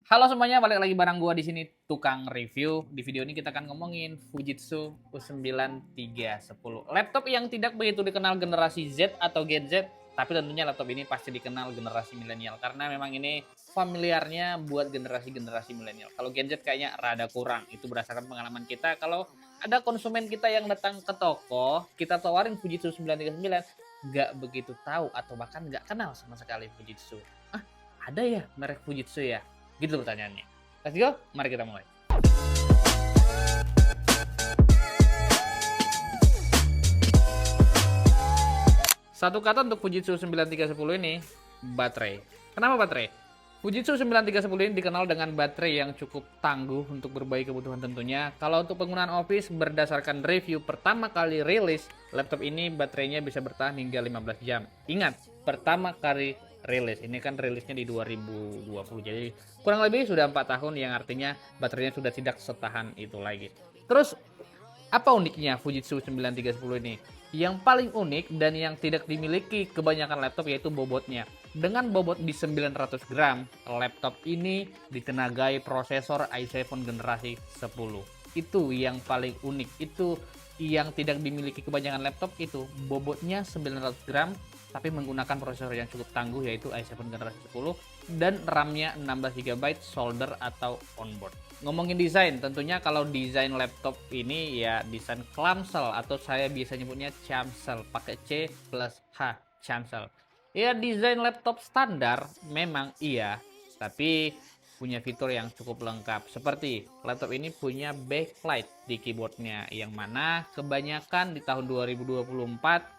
Halo semuanya, balik lagi bareng gua di sini tukang review. Di video ini kita akan ngomongin Fujitsu U9310. Laptop yang tidak begitu dikenal generasi Z atau Gen Z, tapi tentunya laptop ini pasti dikenal generasi milenial karena memang ini familiarnya buat generasi-generasi milenial. Kalau Gen Z kayaknya rada kurang. Itu berdasarkan pengalaman kita. Kalau ada konsumen kita yang datang ke toko, kita tawarin Fujitsu 939, nggak begitu tahu atau bahkan nggak kenal sama sekali Fujitsu. Ah, ada ya merek Fujitsu ya? Gitu pertanyaannya. Let's go, mari kita mulai. Satu kata untuk Fujitsu 9310 ini, baterai. Kenapa baterai? Fujitsu 9310 ini dikenal dengan baterai yang cukup tangguh untuk berbagai kebutuhan tentunya. Kalau untuk penggunaan office, berdasarkan review pertama kali rilis, laptop ini baterainya bisa bertahan hingga 15 jam. Ingat, pertama kali rilis. Ini kan rilisnya di 2020. Jadi kurang lebih sudah 4 tahun yang artinya baterainya sudah tidak setahan itu lagi. Terus apa uniknya Fujitsu 9310 ini? Yang paling unik dan yang tidak dimiliki kebanyakan laptop yaitu bobotnya. Dengan bobot di 900 gram, laptop ini ditenagai prosesor i7 generasi 10. Itu yang paling unik. Itu yang tidak dimiliki kebanyakan laptop, itu bobotnya 900 gram tapi menggunakan prosesor yang cukup tangguh yaitu i7 generasi 10 dan RAM-nya 16 GB solder atau onboard. Ngomongin desain, tentunya kalau desain laptop ini ya desain clamshell atau saya biasa nyebutnya camshell, pakai C plus H, camshell. Ya desain laptop standar memang iya, tapi punya fitur yang cukup lengkap. Seperti laptop ini punya backlight di keyboardnya, yang mana kebanyakan di tahun 2024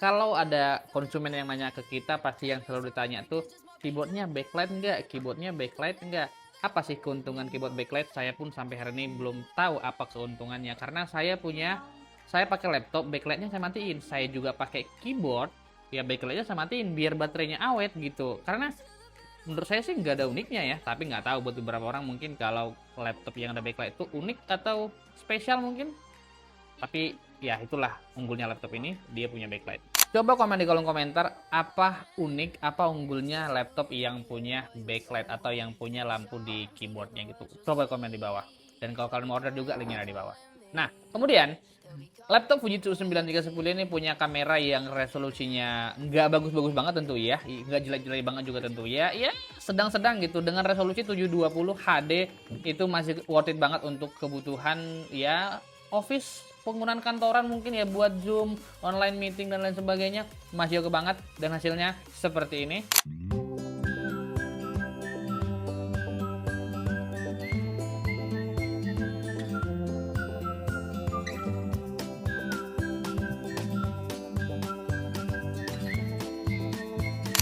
kalau ada konsumen yang nanya ke kita, pasti yang selalu ditanya tuh, keyboardnya backlight enggak? Keyboardnya backlight enggak? Apa sih keuntungan keyboard backlight? Saya pun sampai hari ini belum tahu apa keuntungannya. Karena saya pakai laptop, backlightnya saya matiin. Saya juga pakai keyboard, ya backlightnya saya matiin, biar baterainya awet gitu. Karena menurut saya sih nggak ada uniknya ya. Tapi nggak tahu buat beberapa orang mungkin kalau laptop yang ada backlight itu unik atau spesial mungkin. Tapi ya itulah unggulnya laptop ini, dia punya backlight. Coba komen di kolom komentar apa unik, apa unggulnya laptop yang punya backlight atau yang punya lampu di keyboardnya gitu. Coba komen di bawah. Dan kalau kalian mau order juga linknya ada di bawah. Nah, kemudian laptop Fujitsu 9310 ini punya kamera yang resolusinya nggak bagus-bagus banget tentu ya, nggak jelek-jelek banget juga tentu ya, ya sedang-sedang gitu. Dengan resolusi 720 HD itu masih worth it banget untuk kebutuhan ya office, penggunaan kantoran mungkin ya, buat Zoom, online meeting dan lain sebagainya, masih oke banget dan hasilnya seperti ini.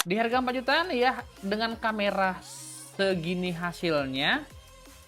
Di harga 4 jutaan ya, dengan kamera segini hasilnya,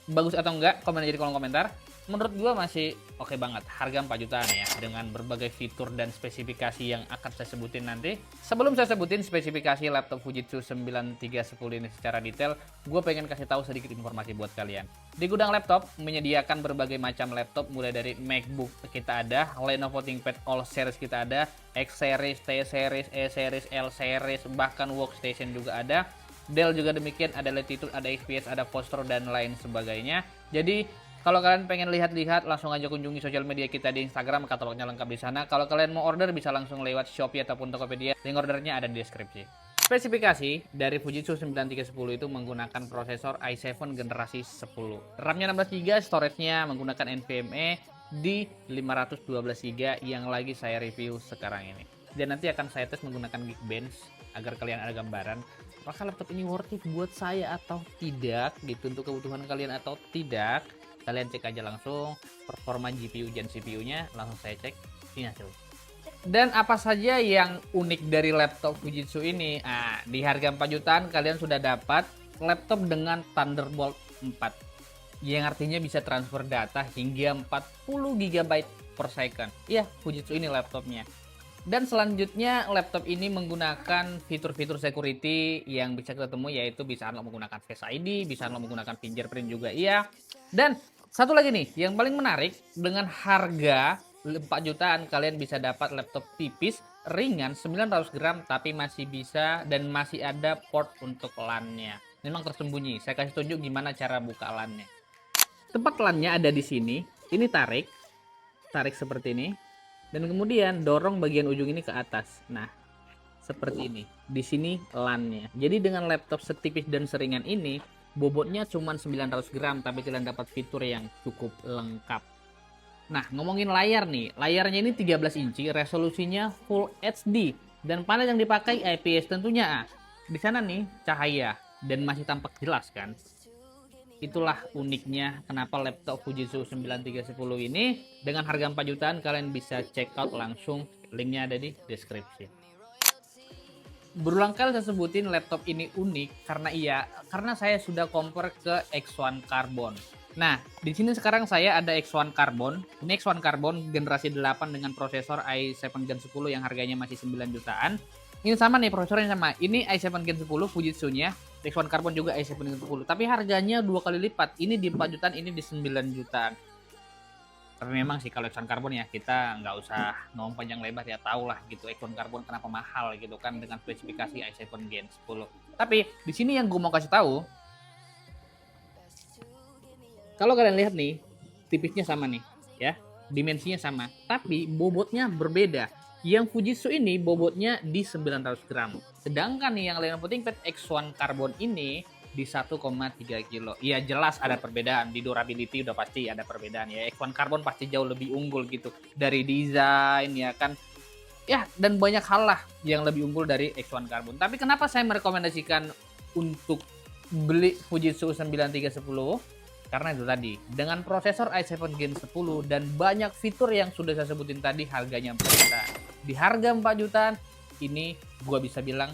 bagus atau enggak, komen aja di kolom komentar. Menurut gua masih oke banget, harga 4 jutaan ya, dengan berbagai fitur dan spesifikasi yang akan saya sebutin nanti. Sebelum saya sebutin spesifikasi laptop Fujitsu 9310 ini secara detail, gue pengen kasih tahu sedikit informasi buat kalian. Di gudang laptop menyediakan berbagai macam laptop, mulai dari MacBook kita ada, Lenovo ThinkPad All Series kita ada, X Series, T Series, E Series, L Series, bahkan workstation juga ada. Dell juga demikian, ada Latitude, ada XPS, ada Foster dan lain sebagainya. Jadi kalau kalian pengen lihat-lihat, langsung aja kunjungi sosial media kita di Instagram, katalognya lengkap di sana. Kalau kalian mau order bisa langsung lewat Shopee ataupun Tokopedia, link ordernya ada di deskripsi. Spesifikasi dari Fujitsu 9310 itu menggunakan prosesor i7 generasi 10. RAM-nya 16GB, storage-nya menggunakan NVMe di 512GB yang lagi saya review sekarang ini. Dan nanti akan saya tes menggunakan Geekbench agar kalian ada gambaran apakah laptop ini worth it buat saya atau tidak gitu, untuk kebutuhan kalian atau tidak. Kalian cek aja langsung performa GPU dan CPU-nya, langsung saya cek ini hasil. Dan apa saja yang unik dari laptop Fujitsu ini? Nah, di harga 4 jutaan kalian sudah dapat laptop dengan Thunderbolt 4, yang artinya bisa transfer data hingga 40 GB per second. Iya, Fujitsu ini laptopnya. Dan selanjutnya laptop ini menggunakan fitur-fitur security yang bisa kita temui, yaitu bisa unlock menggunakan Face ID, bisa unlock menggunakan fingerprint juga iya. Dan satu lagi nih yang paling menarik, dengan harga 4 jutaan kalian bisa dapat laptop tipis, ringan, 900 gram tapi masih bisa dan masih ada port untuk LAN-nya. memang tersembunyi. Saya kasih tunjuk gimana cara buka LAN-nya. Tempat LAN-nya ada di sini. Ini tarik seperti ini. Dan kemudian dorong bagian ujung ini ke atas. Nah, seperti ini. Di sini LAN-nya. Jadi dengan laptop setipis dan seringan ini, bobotnya cuma 900 gram, tapi kalian dapat fitur yang cukup lengkap. Nah, ngomongin layar nih. Layarnya ini 13 inci, resolusinya Full HD. Dan panel yang dipakai IPS tentunya. Di sana nih, cahaya. Dan masih tampak jelas kan? Itulah uniknya kenapa laptop Fujitsu 9310 ini dengan harga 4 jutaan kalian bisa check out langsung, linknya ada di deskripsi. Berulang kali saya sebutin laptop ini unik karena saya sudah compare ke X1 Carbon. Nah, di sini sekarang saya ada X1 Carbon. Ini X1 Carbon generasi 8 dengan prosesor i7 Gen 10 yang harganya masih 9 jutaan. Ini sama nih, prosesornya sama. Ini i7 Gen 10 Fujitsu-nya, X1 Carbon juga i7 Gen 10. Tapi harganya 2 kali lipat. Ini di 4 jutaan, ini di 9 jutaan. Tapi memang sih kalau X1 Carbon ya kita nggak usah ngomong panjang lebar ya, tahu lah gitu X1 Carbon kenapa mahal gitu kan dengan spesifikasi i7 Gen 10. Tapi di sini yang gue mau kasih tahu, kalau kalian lihat nih, tipisnya sama nih, ya, dimensinya sama, tapi bobotnya berbeda. Yang Fujitsu ini bobotnya di 900 gram. Sedangkan nih yang Lenovo ThinkPad X1 Carbon ini di 1,3 kilo. Iya jelas ada perbedaan. Di durability udah pasti ada perbedaan ya. X1 Carbon pasti jauh lebih unggul gitu. Dari desain ya kan. Ya dan banyak hal lah yang lebih unggul dari X1 Carbon. Tapi kenapa saya merekomendasikan untuk beli Fujitsu 9310? Karena itu tadi, dengan prosesor i7 Gen 10 dan banyak fitur yang sudah saya sebutin tadi, harganya 4 juta. Di harga 4 jutaan, ini gue bisa bilang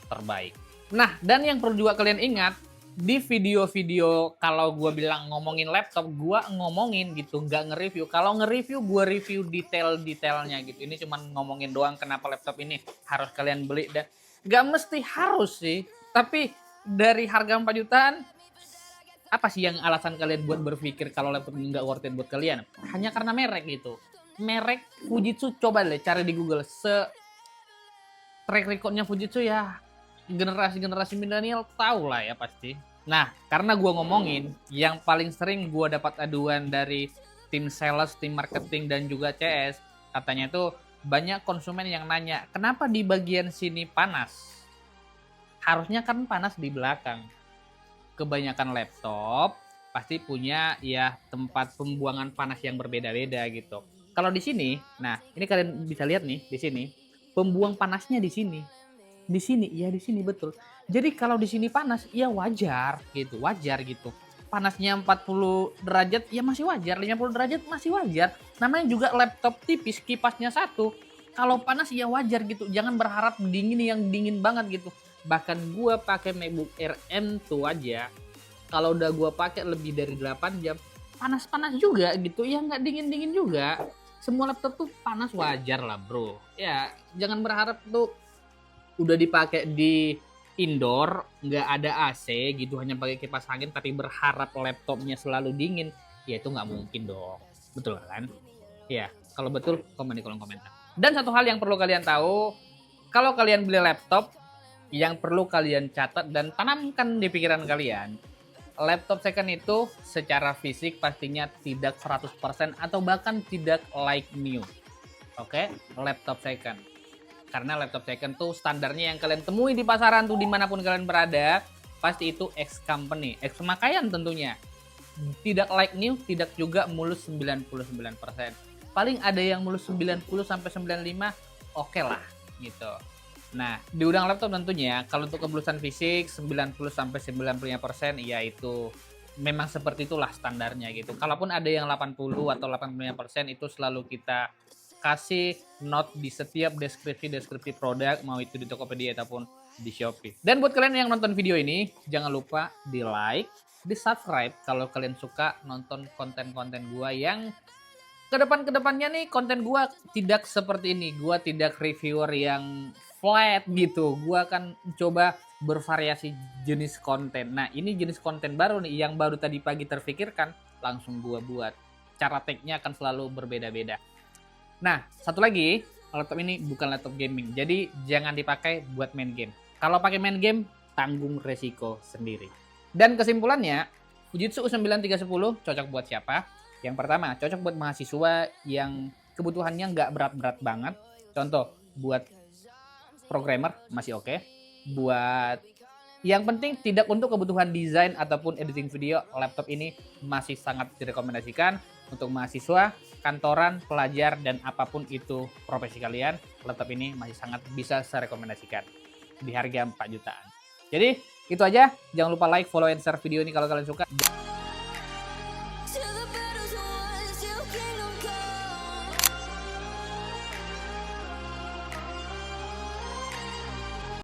terbaik. Nah, dan yang perlu juga kalian ingat, di video-video kalau gue bilang ngomongin laptop, gue ngomongin gitu, nggak nge-review. Kalau nge-review, gue review detail-detailnya gitu. Ini cuma ngomongin doang kenapa laptop ini harus kalian beli. Dan nggak mesti harus sih, tapi dari harga 4 jutaan, apa sih yang alasan kalian buat berpikir kalau laptop ini nggak worth it buat kalian? Hanya karena merek gitu. Merek Fujitsu, coba deh cari di Google. Track recordnya Fujitsu ya generasi-generasi milenial tahu lah ya pasti. Nah, karena gue ngomongin, yang paling sering gue dapat aduan dari tim sales, tim marketing, dan juga CS, katanya tuh banyak konsumen yang nanya, kenapa di bagian sini panas? Harusnya kan panas di belakang. Kebanyakan laptop pasti punya ya tempat pembuangan panas yang berbeda-beda gitu. Kalau di sini, nah ini kalian bisa lihat nih di sini, pembuang panasnya di sini. Di sini, ya di sini betul. Jadi kalau di sini panas, ya wajar gitu. Panasnya 40 derajat ya masih wajar, 50 derajat masih wajar. Namanya juga laptop tipis, kipasnya satu. Kalau panas ya wajar gitu. Jangan berharap dingin yang dingin banget gitu. Bahkan gua pakai MacBook Air M2 aja, kalau udah gua pakai lebih dari 8 jam, panas-panas juga gitu. Ya nggak dingin-dingin juga. Semua laptop tuh panas wajar lah bro. Ya jangan berharap tuh udah dipakai di indoor, nggak ada AC gitu, hanya pakai kipas angin, tapi berharap laptopnya selalu dingin, ya itu nggak mungkin dong. Betul kan? Ya, kalau betul, komen di kolom komentar. Dan satu hal yang perlu kalian tahu, kalau kalian beli laptop, yang perlu kalian catat dan tanamkan di pikiran kalian, laptop second itu secara fisik pastinya tidak 100% atau bahkan tidak like new. Oke, laptop second. Karena laptop second tuh standarnya yang kalian temui di pasaran tuh dimanapun kalian berada, pasti itu ex company, ex pemakaian tentunya. Tidak like new, tidak juga mulus 99%. Paling ada yang mulus 90-95, oke lah gitu. Nah, di udang laptop tentunya kalau untuk kemulusan fisik 90-95% ya itu memang seperti itulah standarnya gitu. Kalaupun ada yang 80 atau 85% itu selalu kita kasih note di setiap deskripsi produk, mau itu di Tokopedia ataupun di Shopee. Dan buat kalian yang nonton video ini, jangan lupa di like, di subscribe kalau kalian suka nonton konten-konten gua yang kedepannya nih konten gua tidak seperti ini. Gua tidak reviewer yang flat gitu. Gua akan coba bervariasi jenis konten. Nah, ini jenis konten baru nih yang baru tadi pagi terfikirkan, langsung gua buat. Cara take-nya akan selalu berbeda-beda. Nah, satu lagi, laptop ini bukan laptop gaming. Jadi jangan dipakai buat main game. Kalau pakai main game, tanggung resiko sendiri. Dan kesimpulannya, Fujitsu U9310 cocok buat siapa? Yang pertama, cocok buat mahasiswa yang kebutuhannya nggak berat-berat banget. Contoh, buat programmer masih oke. Buat yang penting tidak untuk kebutuhan desain ataupun editing video, laptop ini masih sangat direkomendasikan untuk mahasiswa, kantoran, pelajar, dan apapun itu profesi kalian. Laptop ini masih sangat bisa saya rekomendasikan di harga 4 jutaan. Jadi itu aja, jangan lupa like, follow, and share video ini kalau kalian suka.